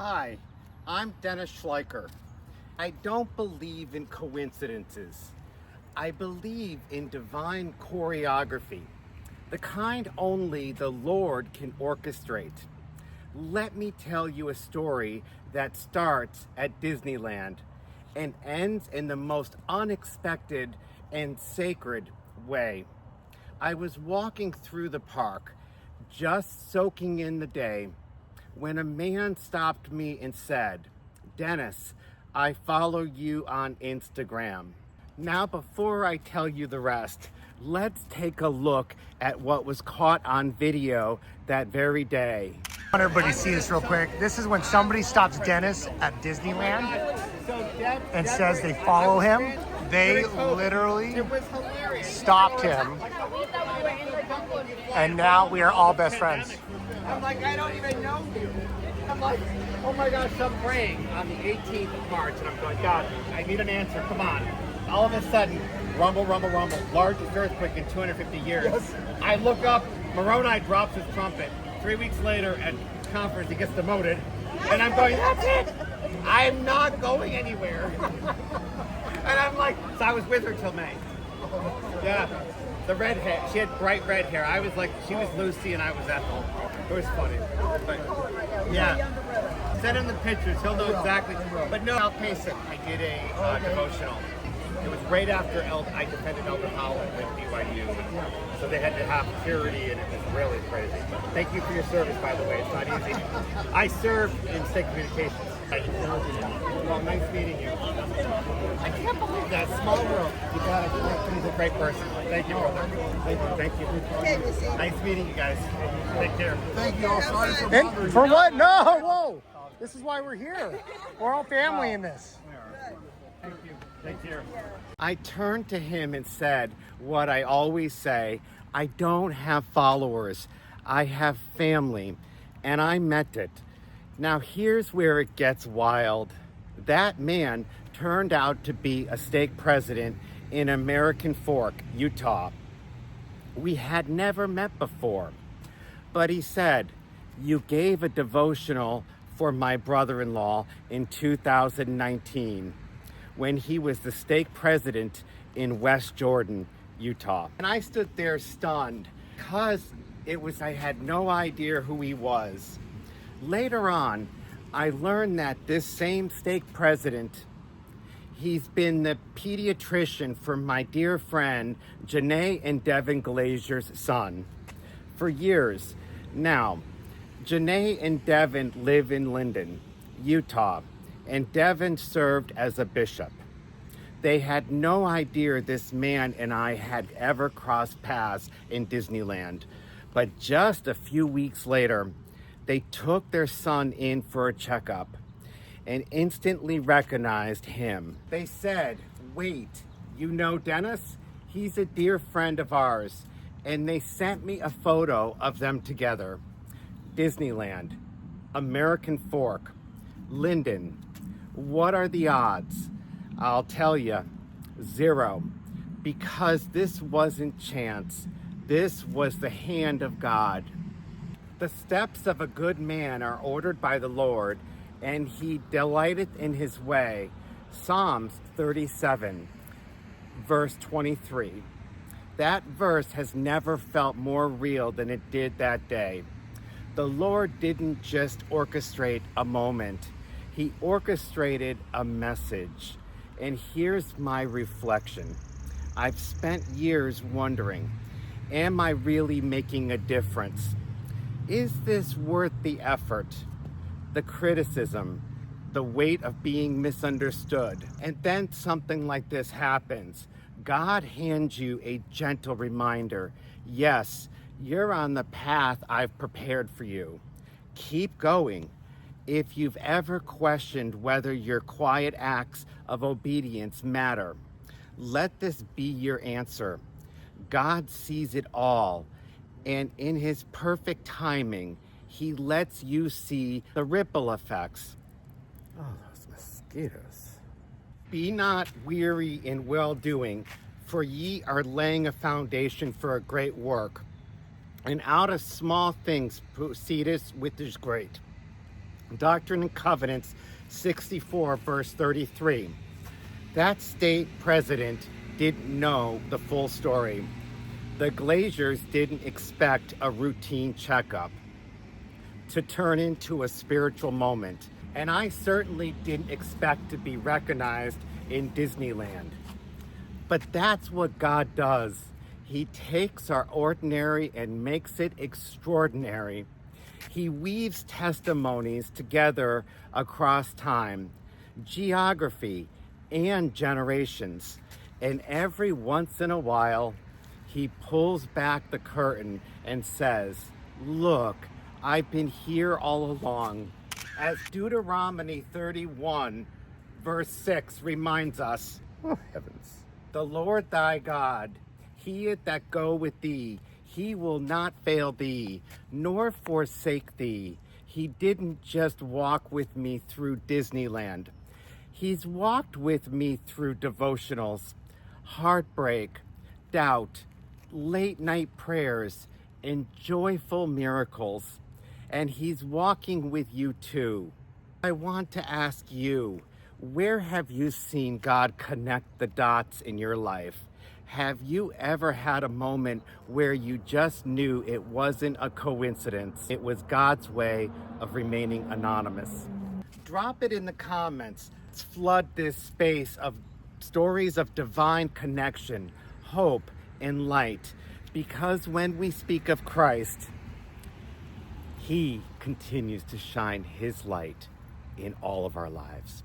Hi, I'm Dennis Schleicher. I don't believe in coincidences. I believe in divine choreography, the kind only the Lord can orchestrate. Let me tell you a story that starts at Disneyland and ends in the most unexpected and sacred way. I was walking through the park, just soaking in the day, when a man stopped me and said, "Dennis, I follow you on Instagram." Now, before I tell you the rest, let's take a look at what was caught on video that very day. I want everybody to see this real quick. This is when somebody stops Dennis at Disneyland and says they follow him. They literally stopped him, and now we are all best friends. I'm like, I don't even know you. I'm like, oh my gosh, I'm praying on the 18th of March, and I'm going, God, I need an answer, come on. All of a sudden, rumble, rumble, rumble, largest earthquake in 250 years. Yes. I look up, Moroni drops his trumpet. 3 weeks later at conference, he gets demoted, and I'm going, that's it. I'm not going anywhere. And I'm like, so I was with her till May. Yeah, the red hair. She had bright red hair. I was like, she was Lucy and I was Ethel. It was funny. But, yeah, send him the pictures. He'll know exactly. But no, I'll pace it. I did a devotional. It was right after I defended Elder Holland at BYU. So they had to have purity, and it was really crazy. Thank you for your service, by the way. It's not easy. I served in state communications. Well, nice meeting you. I can't believe that small world. You got it. He's a great person. Thank you, brother. Thank you. Nice meeting you guys. Take care. Thank you all. Sorry for And bothering for you. what? No, whoa. This is why we're here. We're all family in this. Thank you. Take care. I turned to him and said what I always say, I don't have followers. I have family. And I meant it. Now here's where it gets wild. That man turned out to be a stake president in American Fork, Utah. We had never met before. But he said, "You gave a devotional for my brother-in-law in 2019 when he was the stake president in West Jordan, Utah." And I stood there stunned because I had no idea who he was. Later on, I learned that this same stake president, he's been the pediatrician for my dear friend Janae and Devin Glaziers' son for years. Now, Janae and Devin live in Lindon, Utah, and Devin served as a bishop. They had no idea this man and I had ever crossed paths in Disneyland. But just a few weeks later, they took their son in for a checkup and instantly recognized him. They said, "Wait, you know Dennis? He's a dear friend of ours." And they sent me a photo of them together. Disneyland, American Fork, Lindon. What are the odds? I'll tell you, 0. Because this wasn't chance. This was the hand of God. The steps of a good man are ordered by the Lord, and he delighteth in his way. Psalms 37, verse 23. That verse has never felt more real than it did that day. The Lord didn't just orchestrate a moment. He orchestrated a message. And here's my reflection. I've spent years wondering, am I really making a difference? Is this worth the effort, the criticism, the weight of being misunderstood? And then something like this happens. God hands you a gentle reminder. Yes, you're on the path I've prepared for you. Keep going. If you've ever questioned whether your quiet acts of obedience matter, let this be your answer. God sees it all, and in his perfect timing, he lets you see the ripple effects. Oh, those mosquitoes. Be not weary in well-doing, for ye are laying a foundation for a great work. And out of small things proceedeth which is great. Doctrine and Covenants 64, verse 33. That state president didn't know the full story. The Glaziers didn't expect a routine checkup to turn into a spiritual moment. And I certainly didn't expect to be recognized in Disneyland. But that's what God does. He takes our ordinary and makes it extraordinary. He weaves testimonies together across time, geography, and generations. And every once in a while, he pulls back the curtain and says, look, I've been here all along. As Deuteronomy 31, verse 6 reminds us, oh heavens, the Lord thy God, he that go with thee, he will not fail thee, nor forsake thee. He didn't just walk with me through Disneyland. He's walked with me through devotionals, heartbreak, doubt, late night prayers, and joyful miracles. And he's walking with you too. I want to ask you, where have you seen God connect the dots in your life? Have you ever had a moment where you just knew it wasn't a coincidence? It was God's way of remaining anonymous. Drop it in the comments. Let's flood this space of stories of divine connection, hope, and light. Because when we speak of Christ, he continues to shine his light in all of our lives.